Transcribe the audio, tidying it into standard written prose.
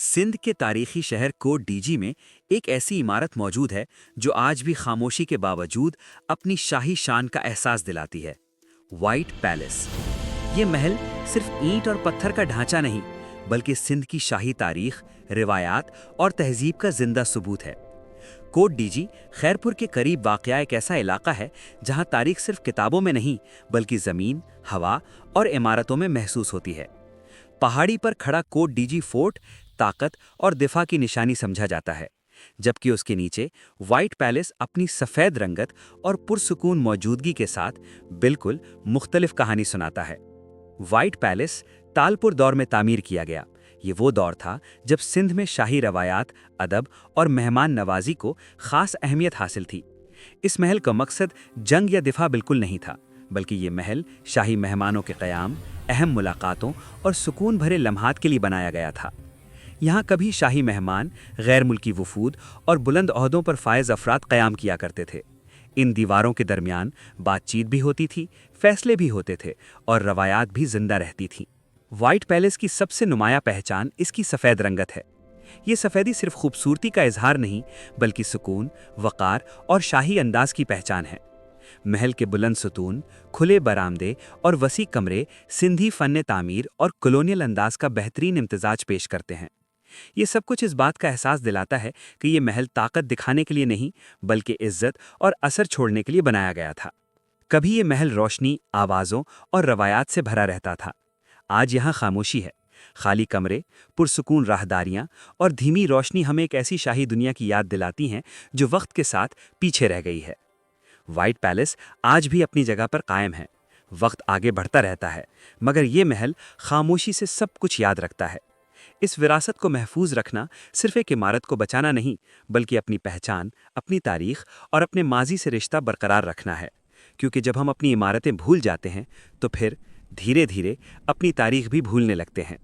सिंध के तारीखी शहर कोट डीजी में एक ऐसी इमारत मौजूद है जो आज भी खामोशी के बावजूद अपनी शाही शान का एहसास दिलाती है। White palace. ये महल सिर्फ ईंट और पत्थर का ढांचा नहीं, बल्कि सिंध की शाही तारीख, रिवायात और तहजीब का जिंदा सबूत है। कोट डीजी खैरपुर के करीब वाक़या एक ऐसा इलाका है जहां तारीख सिर्फ किताबों में नहीं, बल्कि ज़मीन, हवा और इमारतों में महसूस होती है। पहाड़ी पर खड़ा कोट डीजी फोर्ट ताकत और दिफा की निशानी समझा जाता है, जबकि उसके नीचे वाइट पैलेस अपनी सफ़ेद रंगत और पुरसुकून मौजूदगी के साथ बिल्कुल मुख्तलिफ कहानी सुनाता है। वाइट पैलेस तालपुर दौर में तामीर किया गया। ये वो दौर था जब सिंध में शाही रवायात, अदब और मेहमान नवाजी को ख़ास अहमियत हासिल थी। इस महल का मकसद जंग या दिफा बिल्कुल नहीं था, बल्कि ये महल शाही मेहमानों के क़याम, अहम मुलाकातों और सुकून भरे लम्हात के लिए बनाया गया था। यहाँ कभी शाही मेहमान, गैर मुल्की वफूद और बुलंद ओहदों पर फायज़ अफराद क़याम किया करते थे। इन दीवारों के दरमियान बातचीत भी होती थी, फैसले भी होते थे और रवायात भी जिंदा रहती थीं। वाइट पैलेस की सबसे नुमाया पहचान इसकी सफ़ेद रंगत है। ये सफ़ेदी सिर्फ खूबसूरती का इजहार नहीं, बल्कि सुकून, वक़ार और शाही अंदाज की पहचान है। महल के बुलंद सुतून, खुले बरामदे और वसी कमरे सिंधी फ़न तामीर और कॉलोनियल अंदाज का बेहतरीन इम्तिजाज पेश करते हैं। ये सब कुछ इस बात का एहसास दिलाता है कि ये महल ताकत दिखाने के लिए नहीं, बल्कि इज्जत और असर छोड़ने के लिए बनाया गया था। कभी ये महल रोशनी, आवाज़ों और रवायात से भरा रहता था। आज यहाँ खामोशी है। खाली कमरे, पुरसुकून राहदारियाँ और धीमी रोशनी हमें एक ऐसी शाही दुनिया की याद दिलाती हैं जो वक्त के साथ पीछे रह गई है। वाइट पैलेस आज भी अपनी जगह पर कायम है। वक्त आगे बढ़ता रहता है, मगर ये महल खामोशी से सब कुछ याद रखता है। इस विरासत को महफूज रखना सिर्फ एक इमारत को बचाना नहीं, बल्कि अपनी पहचान, अपनी तारीख और अपने माजी से रिश्ता बरकरार रखना है। क्योंकि जब हम अपनी इमारतें भूल जाते हैं, तो फिर धीरे धीरे अपनी तारीख भी भूलने लगते हैं।